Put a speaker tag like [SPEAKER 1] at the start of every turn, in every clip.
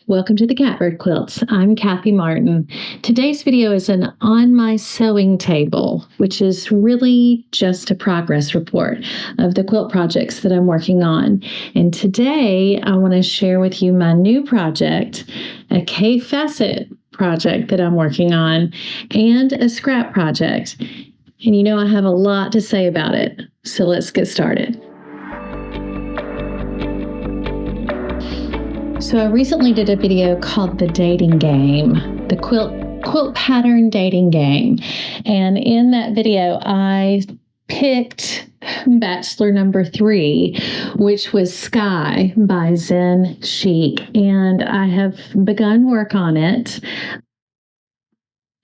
[SPEAKER 1] Welcome to the Catbird Quilts. I'm Kaffe Martin. Today's video is an on my sewing table, which is really just a progress report of the quilt projects that I'm working on. And today I want to share with you my new project, a Kaffe project that I'm working on, and a scrap project. And you know I have a lot to say about it, so let's get started. So I recently did a video called The Dating Game, the Quilt Pattern Dating Game. And in that video, I picked Bachelor number 3, which was Sky by Zen Chic. And I have begun work on it.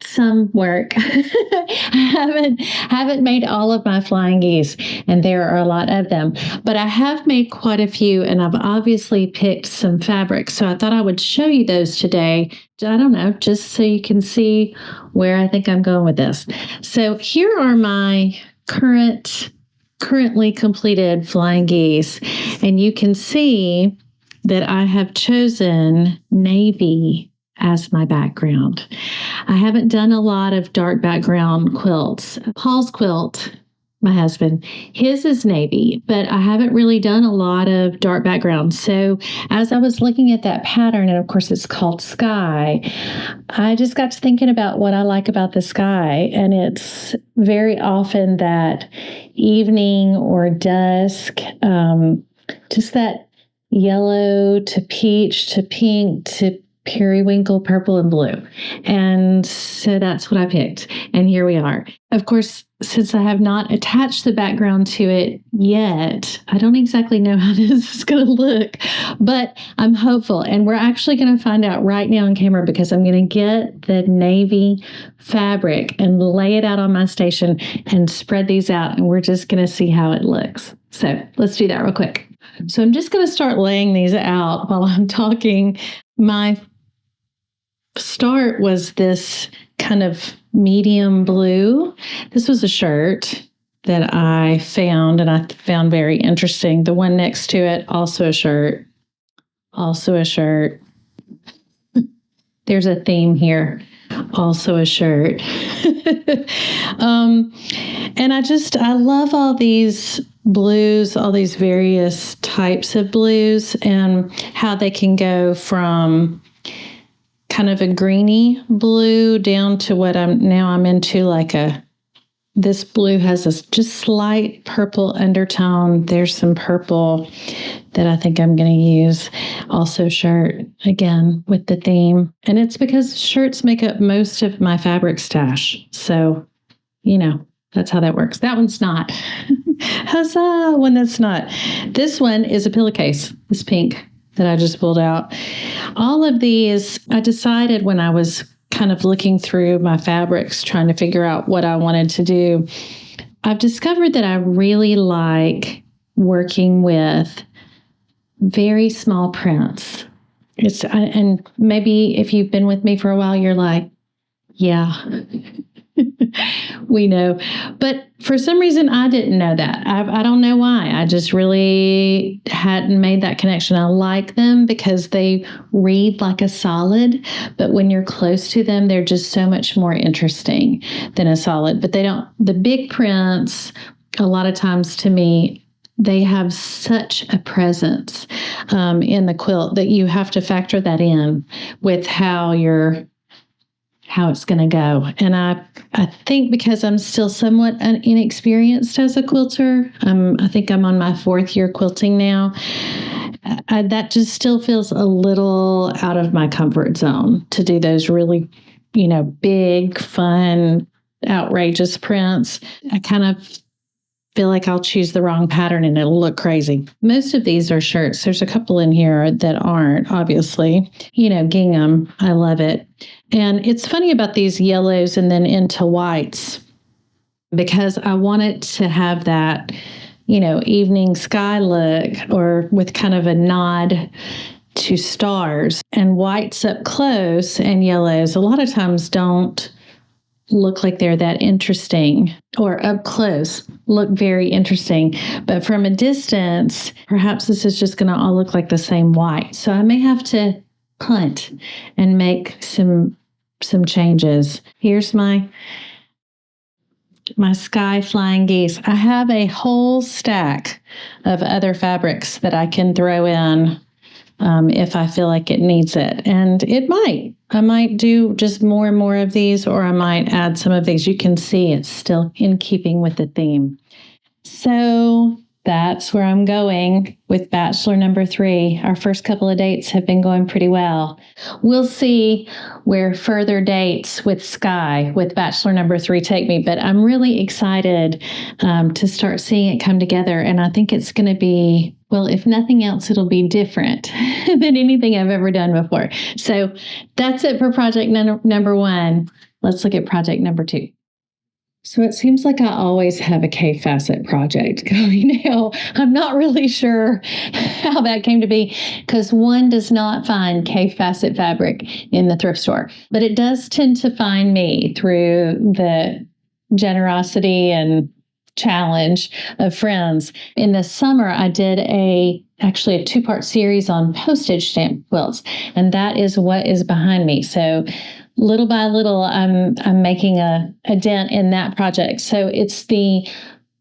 [SPEAKER 1] Some work. I haven't made all of my flying geese, and there are a lot of them, but I have made quite a few, and I've obviously picked some fabrics. So I thought I would show you those today. I don't know, just so you can see where I think I'm going with this. So here are my currently completed flying geese, and you can see that I have chosen navy as my background. I haven't done a lot of dark background quilts. Paul's quilt, my husband, his is navy, but I haven't really done a lot of dark background. So as I was looking at that pattern, and of course it's called Sky, I just got to thinking about what I like about the sky. And it's very often that evening or dusk, just that yellow to peach to pink to periwinkle, purple, and blue. And so that's what I picked. And here we are. Of course, since I have not attached the background to it yet, I don't exactly know how this is going to look, but I'm hopeful. And we're actually going to find out right now on camera, because I'm going to get the navy fabric and lay it out on my station and spread these out. And we're just going to see how it looks. So let's do that real quick. So I'm just going to start laying these out while I'm talking. My start was this kind of medium blue. This was a shirt that I found, and I found very interesting. The one next to it, also a shirt. There's a theme here. Also a shirt. And I love all these blues, all these various types of blues, and how they can go from kind of a greeny blue down to what I'm into, like this blue has a just slight purple undertone. There's some purple that I think I'm going to use. Also shirt, again, with the theme. And it's because shirts make up most of my fabric stash. So, that's how that works. That one's not. Huzzah, one that's not. This one is a pillowcase, this pink that I just pulled out. All of these, I decided when I was kind of looking through my fabrics, trying to figure out what I wanted to do, I've discovered that I really like working with very small prints. And maybe if you've been with me for a while, you're like, yeah, we know. But for some reason, I didn't know that. I don't know why. I just really hadn't made that connection. I like them because they read like a solid, but when you're close to them, they're just so much more interesting than a solid. But the big prints, a lot of times to me, they have such a presence in the quilt that you have to factor that in with how it's going to go. And I think because I'm still somewhat inexperienced as a quilter, I think I'm on my 4th year quilting now, that just still feels a little out of my comfort zone to do those really, big, fun, outrageous prints. I kind of feel like I'll choose the wrong pattern and it'll look crazy. Most of these are shirts. There's a couple in here that aren't, obviously. Gingham. I love it. And it's funny about these yellows and then into whites, because I want it to have that, evening sky look, or with kind of a nod to stars. And whites up close and yellows a lot of times don't look like they're that interesting, or up close look very interesting. But from a distance, perhaps this is just going to all look like the same white. So I may have to hunt and make some changes. Here's my sky flying geese. I have a whole stack of other fabrics that I can throw in if I feel like it needs it. And I might do just more and more of these, or I might add some of these. You can see it's still in keeping with the theme. So that's where I'm going with Bachelor number 3. Our first couple of dates have been going pretty well. We'll see where further dates with Sky, with Bachelor number 3, take me. But I'm really excited to start seeing it come together. And I think it's going to be, well, if nothing else, it'll be different than anything I've ever done before. So that's it for project number 1. Let's look at project number 2. So it seems like I always have a K-facet project going now. I'm not really sure how that came to be, because one does not find K-facet fabric in the thrift store, but it does tend to find me through the generosity and challenge of friends. In the summer, I did actually a 2-part series on postage stamp quilts, and that is what is behind me. So little by little, I'm making a dent in that project. So it's the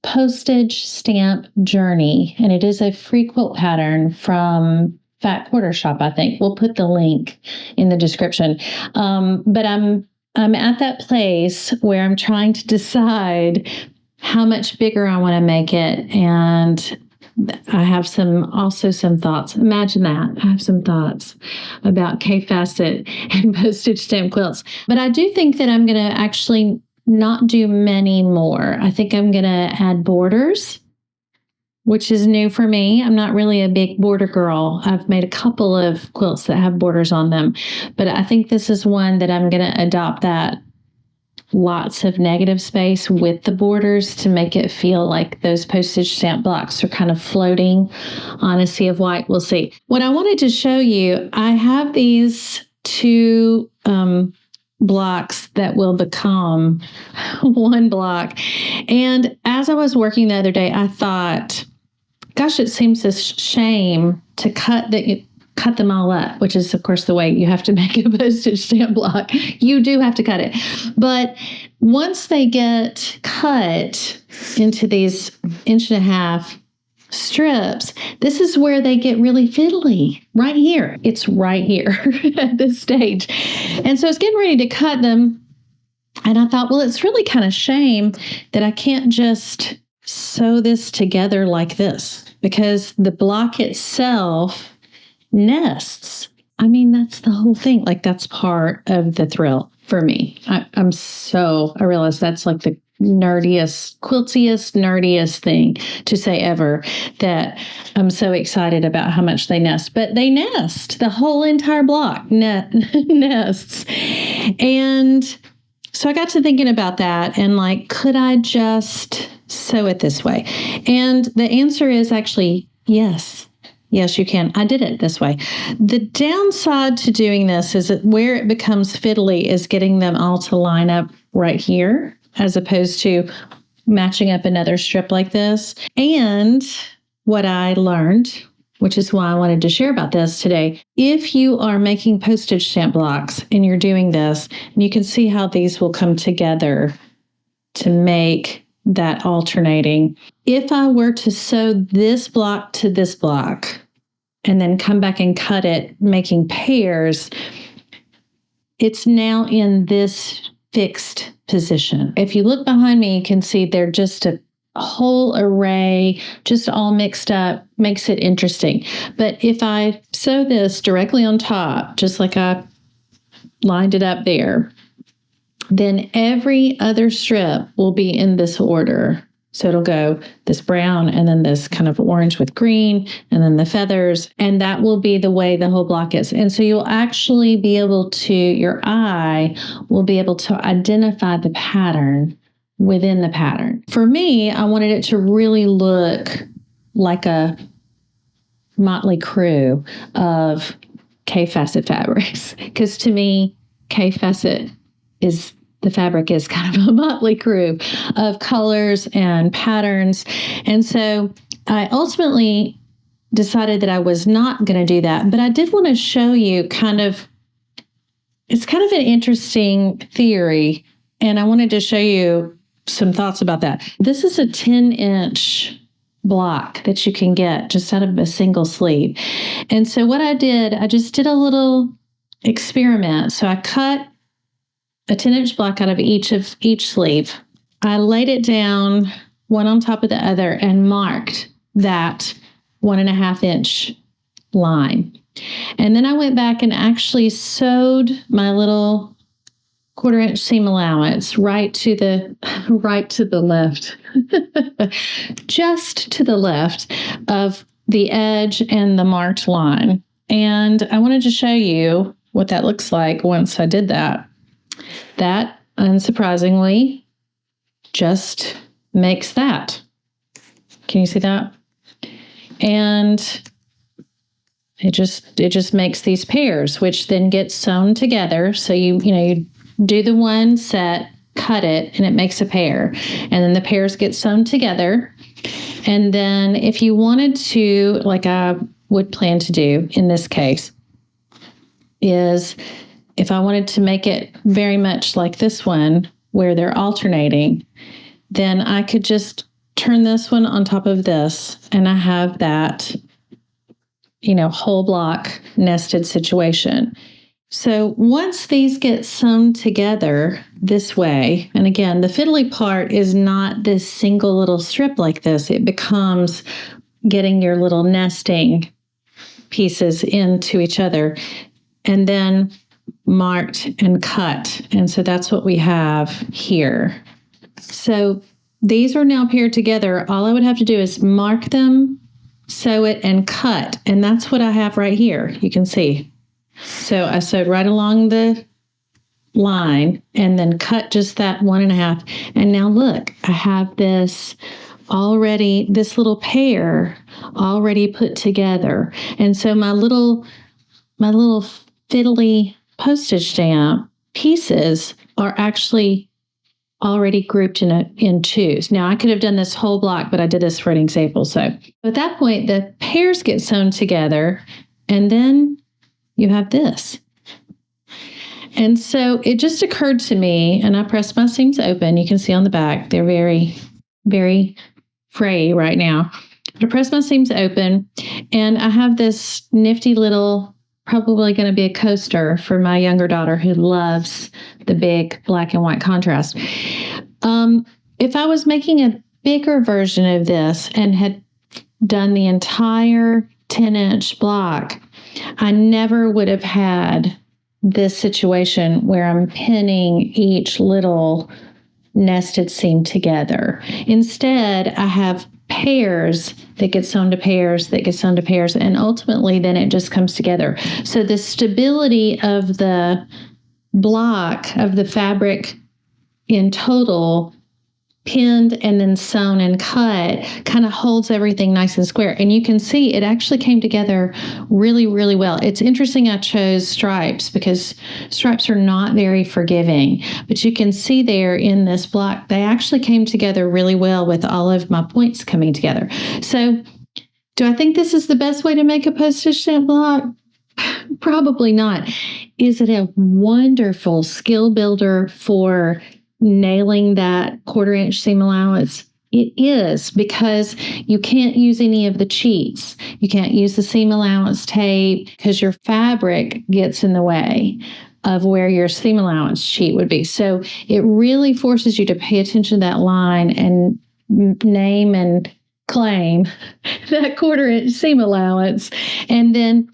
[SPEAKER 1] Postage Stamp Journey, and it is a free quilt pattern from Fat Quarter Shop, I think. We'll put the link in the description. But I'm at that place where I'm trying to decide how much bigger I want to make it, and I have some thoughts. Imagine that. I have some thoughts about K-facet and postage stamp quilts. But I do think that I'm going to actually not do many more. I think I'm going to add borders, which is new for me. I'm not really a big border girl. I've made a couple of quilts that have borders on them. But I think this is one that I'm going to adopt that lots of negative space with the borders to make it feel like those postage stamp blocks are kind of floating on a sea of white. We'll see. What I wanted to show you, I have these 2 blocks that will become 1 block. And as I was working the other day, I thought, gosh, it seems a shame to cut them all up, which is, of course, the way you have to make a postage stamp block. You do have to cut it. But once they get cut into these 1.5-inch strips, this is where they get really fiddly, right here. It's right here at this stage. And so I was getting ready to cut them, and I thought, well, it's really kind of shame that I can't just sew this together like this, because the block itself nests. I mean, that's the whole thing. Like, that's part of the thrill for me. I realize that's like the nerdiest thing to say ever, that I'm so excited about how much they nest. But they nest. The whole entire block nests. And so I got to thinking about that, and like, could I just sew it this way? And the answer is actually yes. Yes, you can. I did it this way. The downside to doing this is that where it becomes fiddly is getting them all to line up right here, as opposed to matching up another strip like this. And what I learned, which is why I wanted to share about this today, if you are making postage stamp blocks and you're doing this, and you can see how these will come together to make that alternating. If I were to sew this block to this block and then come back and cut it, making pairs, it's now in this fixed position. If you look behind me, you can see they're just a whole array, just all mixed up, makes it interesting. But if I sew this directly on top, just like I lined it up there, then every other strip will be in this order. So it'll go this brown, and then this kind of orange with green, and then the feathers, and that will be the way the whole block is. And so you'll actually be able to, your eye will be able to identify the pattern within the pattern. For me, I wanted it to really look like a motley crew of K-facet fabrics, because to me, K-facet is, the fabric is kind of a motley crew of colors and patterns. And so I ultimately decided that I was not going to do that. But I did want to show you it's kind of an interesting theory, and I wanted to show you some thoughts about that. This is a 10-inch block that you can get just out of a single sleeve. And so what I just did a little experiment. So I cut a 10-inch block out of each sleeve. I laid it down one on top of the other and marked that 1.5-inch line. And then I went back and actually sewed my little 1/4-inch seam allowance right to the left, just to the left of the edge and the marked line. And I wanted to show you what that looks like once I did that. That, unsurprisingly, just makes that. Can you see that? And it just makes these pairs, which then get sewn together. So you do the one set, cut it, and it makes a pair. And then the pairs get sewn together. And then if you wanted to, like I would plan to do in this case, is if I wanted to make it very much like this one, where they're alternating, then I could just turn this one on top of this, and I have that whole block nested situation. So once these get sewn together this way, and again, the fiddly part is not this single little strip like this. It becomes getting your little nesting pieces into each other and then marked and cut. And so that's what we have here. So these are now paired together. All I would have to do is mark them, sew it, and cut. And that's what I have right here. You can see. So I sewed right along the line and then cut just that 1.5. And now look, I have this little pair already put together. And so my little fiddly postage stamp pieces are actually already grouped in twos. Now I could have done this whole block, but I did this for an example. So at that point, the pairs get sewn together, and then you have this. And so it just occurred to me, and I pressed my seams open. You can see on the back, they're very, very frayy right now. I pressed my seams open, and I have this nifty little, probably going to be a coaster for my younger daughter who loves the big black and white contrast. If I was making a bigger version of this and had done the entire 10-inch block, I never would have had this situation where I'm pinning each little nested seam together. Instead, I have pairs that get sewn to pairs, that get sewn to pairs, and ultimately then it just comes together. So the stability of the block of the fabric in total, pinned and then sewn and cut, kind of holds everything nice and square. And you can see it actually came together really, really well. It's interesting I chose stripes because stripes are not very forgiving, but you can see there in this block, they actually came together really well with all of my points coming together. So do I think this is the best way to make a postage stamp block? Probably not. Is it a wonderful skill builder for nailing that 1/4-inch seam allowance? It is, because you can't use any of the cheats. You can't use the seam allowance tape because your fabric gets in the way of where your seam allowance sheet would be. So it really forces you to pay attention to that line and name and claim that 1/4-inch seam allowance. And then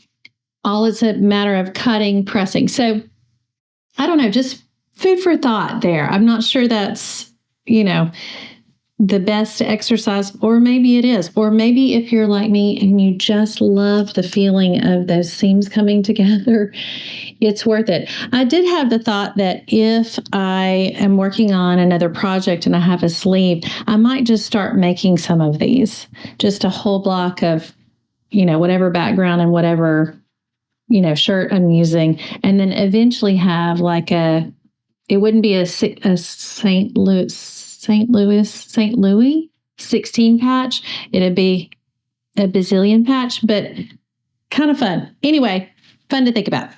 [SPEAKER 1] all it's a matter of cutting, pressing. So I don't know, just food for thought there. I'm not sure that's, the best exercise, or maybe it is. Or maybe if you're like me and you just love the feeling of those seams coming together, it's worth it. I did have the thought that if I am working on another project and I have a sleeve, I might just start making some of these, just a whole block of, whatever background and whatever, shirt I'm using, and then eventually have like it wouldn't be a St. Louis 16 patch. It'd be a bazillion patch, but kind of fun. Anyway, fun to think about.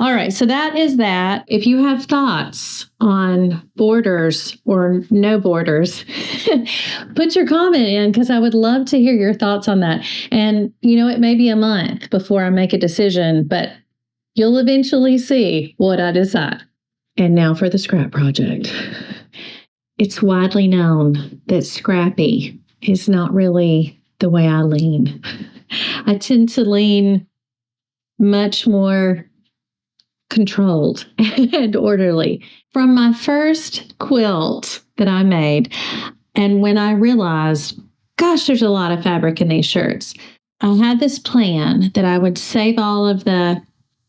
[SPEAKER 1] All right, so that is that. If you have thoughts on borders or no borders, put your comment in because I would love to hear your thoughts on that. And, it may be a month before I make a decision, but you'll eventually see what I decide. And now for the scrap project. It's widely known that scrappy is not really the way I lean. I tend to lean much more controlled and orderly. From my first quilt that I made, and when I realized, gosh, there's a lot of fabric in these shirts, I had this plan that I would save all of the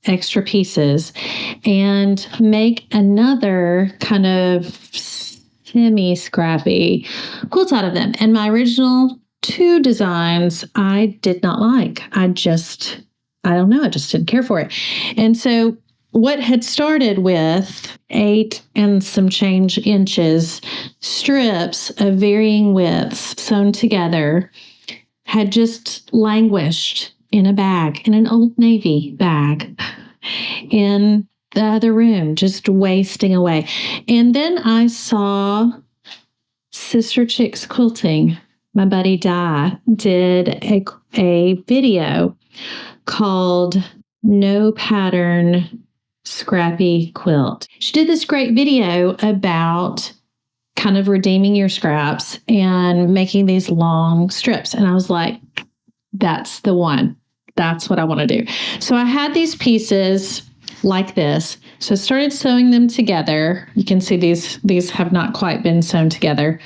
[SPEAKER 1] extra pieces and make another kind of semi-scrappy quilt out of them. And my original 2 designs I did not like. I don't know, I just didn't care for it. And so what had started with 8 and some change inches strips of varying widths sewn together had just languished in a bag, in an Old Navy bag, in the other room, just wasting away. And then I saw Sister Chicks Quilting. My buddy Di did a video called No Pattern Scrappy Quilt. She did this great video about kind of redeeming your scraps and making these long strips. And I was like, that's the one. That's what I want to do. So I had these pieces like this. So I started sewing them together. You can see these have not quite been sewn together.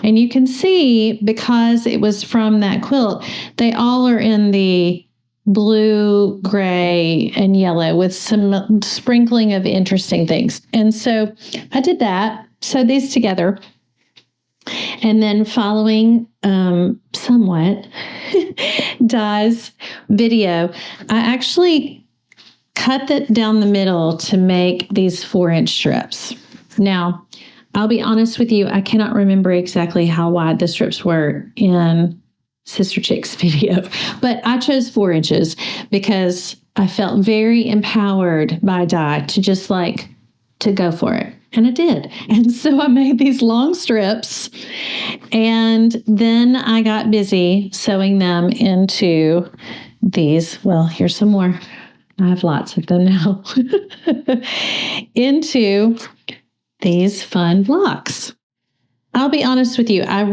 [SPEAKER 1] And you can see, because it was from that quilt, they all are in the blue, gray, and yellow with some sprinkling of interesting things. And so I did that, sewed these together, and then following somewhat Di's video, I actually cut that down the middle to make these 4-inch strips. Now, I'll be honest with you, I cannot remember exactly how wide the strips were in Sister Chick's video, but I chose 4 inches because I felt very empowered by Di to just to go for it. And I did. And so I made these long strips, and then I got busy sewing them into these. Well, here's some more. I have lots of them now. Into these fun blocks. I'll be honest with you. I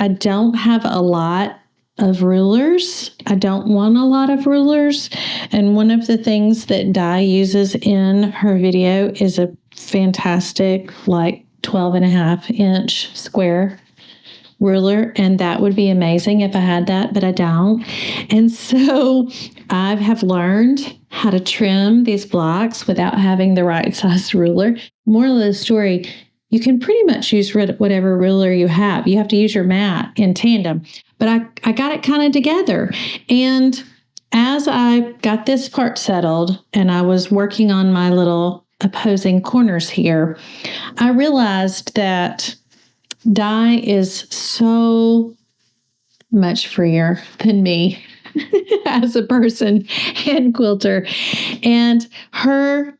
[SPEAKER 1] don't have a lot of rulers. I don't want a lot of rulers. And one of the things that Di uses in her video is a fantastic 12.5-inch square ruler. And that would be amazing if I had that, but I don't. And so I have learned how to trim these blocks without having the right size ruler. Moral of the story, you can pretty much use whatever ruler you have. You have to use your mat in tandem. But I got it kind of together. And as I got this part settled and I was working on my little opposing corners here, I realized that Di is so much freer than me as a person and quilter. And I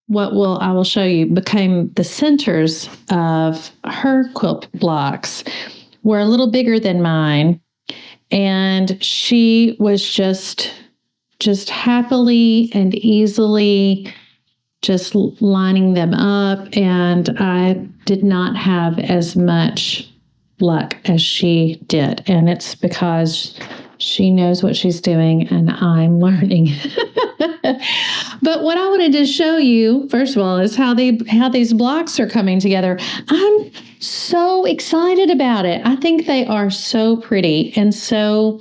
[SPEAKER 1] will show you, became the centers of her quilt blocks were a little bigger than mine. And she was just happily and easily just lining them up. And I did not have as much luck as she did. And it's because she knows what she's doing and I'm learning. But what I wanted to show you, first of all, is how these blocks are coming together. I'm so excited about it. I think they are so pretty and so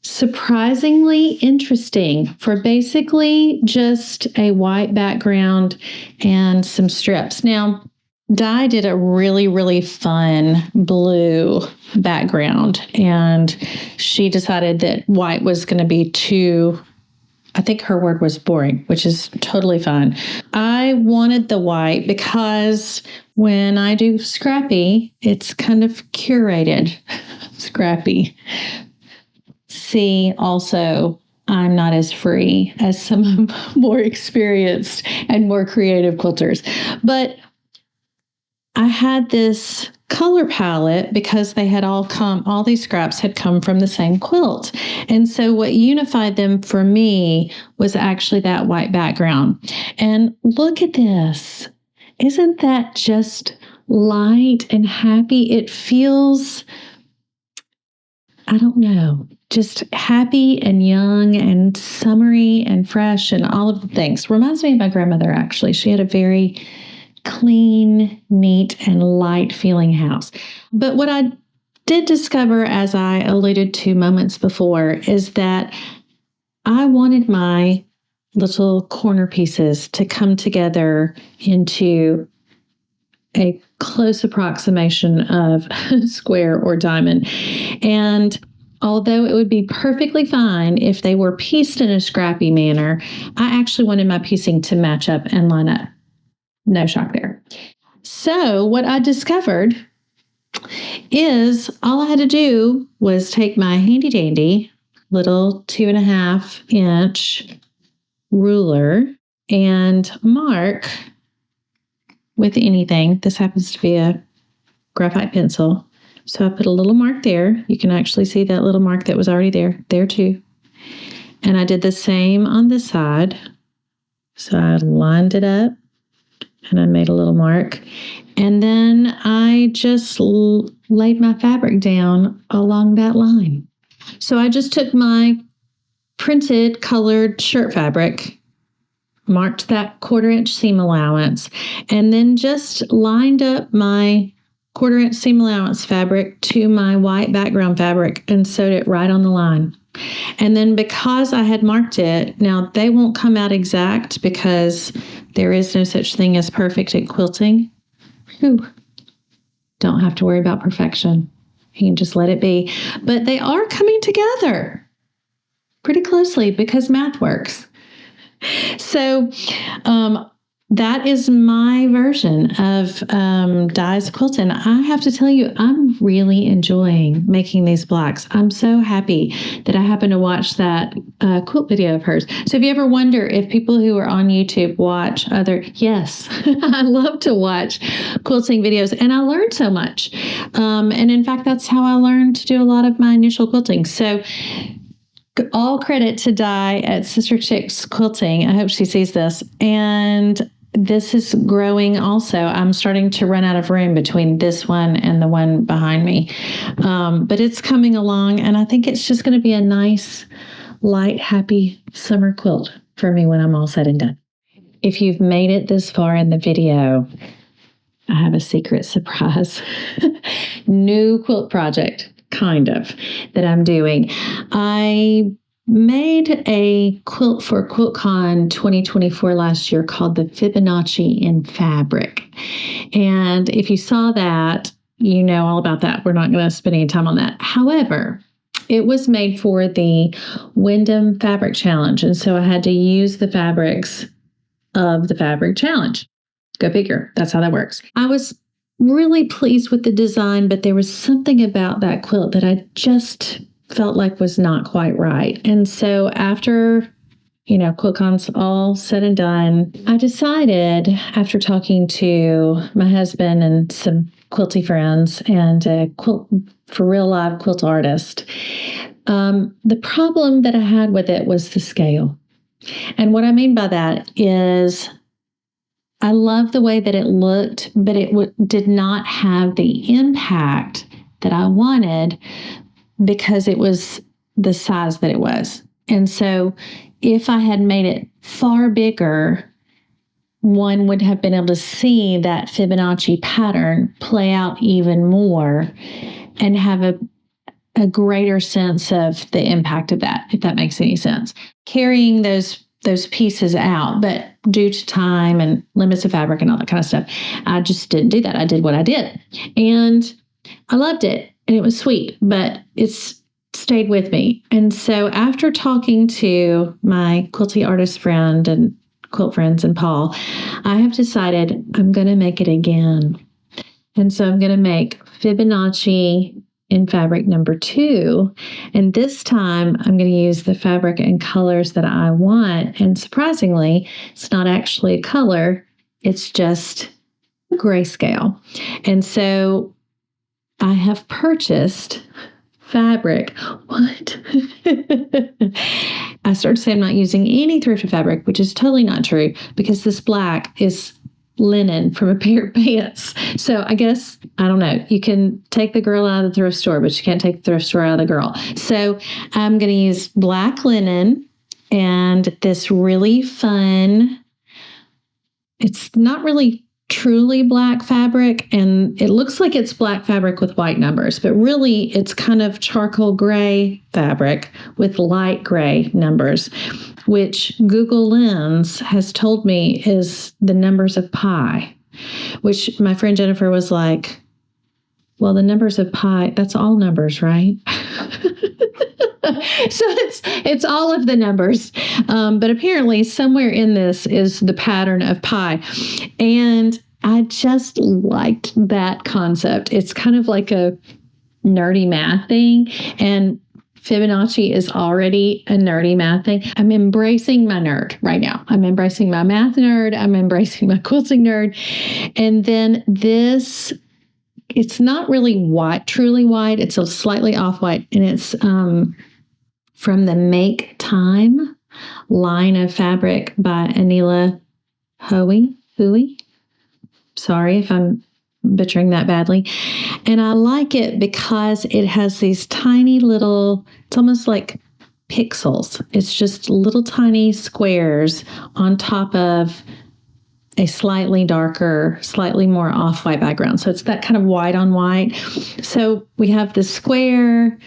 [SPEAKER 1] surprisingly interesting for basically just a white background and some strips. Now, Di did a really, really fun blue background, and she decided that white was going to be too, I think her word was boring, which is totally fine. I wanted the white because when I do scrappy, it's kind of curated. It's scrappy. See, also, I'm not as free as some more experienced and more creative quilters. But I had this color palette because they had all these scraps had come from the same quilt. And so what unified them for me was actually that white background. And look at this. Isn't that just light and happy? It feels, I don't know, just happy and young and summery and fresh and all of the things. Reminds me of my grandmother, actually. She had a very clean, neat, and light feeling house. But what I did discover, as I alluded to moments before, is that I wanted my little corner pieces to come together into a close approximation of square or diamond. And although it would be perfectly fine if they were pieced in a scrappy manner, I actually wanted my piecing to match up and line up. No shock there. So what I discovered is all I had to do was take my handy dandy little 2.5-inch ruler and mark with anything. This happens to be a graphite pencil. So I put a little mark there. You can actually see that little mark that was already there too. And I did the same on this side. So I lined it up and I made a little mark. And then I just laid my fabric down along that line. So I just took my printed colored shirt fabric, marked that 1/4-inch seam allowance, and then just lined up my 1/4-inch seam allowance fabric to my white background fabric and sewed it right on the line. And then because I had marked it, now they won't come out exact because there is no such thing as perfect at quilting. Whew. Don't have to worry about perfection. You can just let it be. But they are coming together pretty closely because math works. So that is my version of Di's quilt. And I have to tell you, I'm really enjoying making these blocks. I'm so happy that I happened to watch that quilt video of hers. So if you ever wonder if people who are on YouTube watch yes, I love to watch quilting videos and I learned so much. And in fact, that's how I learned to do a lot of my initial quilting. So all credit to Di at Sister Chicks Quilting. I hope she sees this. And this is growing also. I'm starting to run out of room between this one and the one behind me. But it's coming along, and I think it's just going to be a nice, light, happy summer quilt for me when I'm all said and done. If you've made it this far in the video, I have a secret surprise. New quilt project, kind of, that I'm doing. I made a quilt for QuiltCon 2024 last year called the Fibonacci in Fabric. And if you saw that, you know all about that. We're not going to spend any time on that. However, it was made for the Wyndham Fabric Challenge. And so I had to use the fabrics of the Fabric Challenge. Go figure. That's how that works. I was really pleased with the design, but there was something about that quilt that I just felt like was not quite right. And so after, QuiltCon's all said and done, I decided, after talking to my husband and some quilty friends and a quilt for real live quilt artist, the problem that I had with it was the scale. And what I mean by that is I love the way that it looked, but it did not have the impact that I wanted because it was the size that it was. And so if I had made it far bigger, one would have been able to see that Fibonacci pattern play out even more and have a greater sense of the impact of that, if that makes any sense. Carrying those pieces out, but due to time and limits of fabric and all that kind of stuff, I just didn't do that. I did what I did. And I loved it. And it was sweet, but it's stayed with me. And so after talking to my quilty artist friend and quilt friends and Paul, I have decided I'm going to make it again. And so I'm going to make Fibonacci in fabric number 2. And this time I'm going to use the fabric and colors that I want. And surprisingly, it's not actually a color, it's just grayscale. And so I have purchased fabric. What? I started to say I'm not using any thrifted fabric, which is totally not true because this black is linen from a pair of pants. So I guess, I don't know, you can take the girl out of the thrift store, but you can't take the thrift store out of the girl. So I'm going to use black linen and this really fun, it's not really truly black fabric, and it looks like it's black fabric with white numbers, but really it's kind of charcoal gray fabric with light gray numbers, which Google Lens has told me is the numbers of pi, which my friend Jennifer was like, well, the numbers of pi, that's all numbers, right? So it's all of the numbers. But apparently somewhere in this is the pattern of pi. And I just liked that concept. It's kind of like a nerdy math thing. And Fibonacci is already a nerdy math thing. I'm embracing my nerd right now. I'm embracing my math nerd. I'm embracing my quilting nerd. And then this, it's not really white, truly white. It's a slightly off-white. And it's from the Make Time line of fabric by Anila Hui. Sorry if I'm butchering that badly. And I like it because it has these tiny little, it's almost like pixels. It's just little tiny squares on top of a slightly darker, slightly more off-white background. So it's that kind of white on white. So we have the square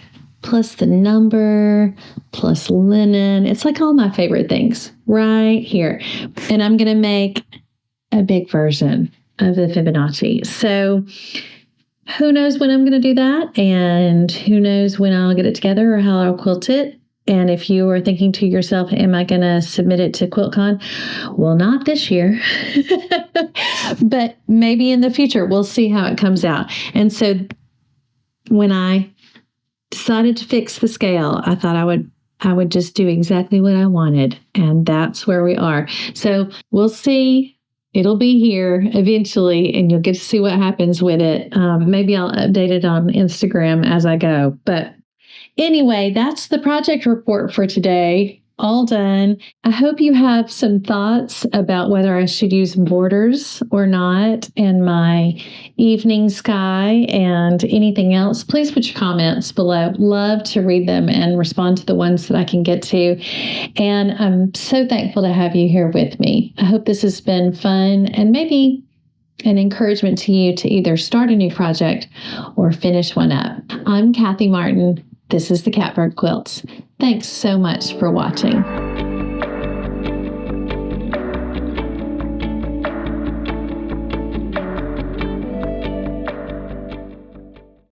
[SPEAKER 1] plus the number, plus linen. It's like all my favorite things right here. And I'm going to make a big version of the Fibonacci. So who knows when I'm going to do that, and who knows when I'll get it together or how I'll quilt it. And if you are thinking to yourself, am I going to submit it to QuiltCon? Well, not this year, but maybe in the future. We'll see how it comes out. And so when I decided to fix the scale, I thought I would just do exactly what I wanted, and that's where we are. So we'll see. It'll be here eventually, and you'll get to see what happens with it. Maybe I'll update it on Instagram as I go. But anyway, that's the project report for today. All done. I hope you have some thoughts about whether I should use borders or not in my evening sky and anything else. Please put your comments below. Love to read them and respond to the ones that I can get to. And I'm so thankful to have you here with me. I hope this has been fun and maybe an encouragement to you to either start a new project or finish one up. I'm Kathy Martin. This is the Catbird Quilts. Thanks so much for watching.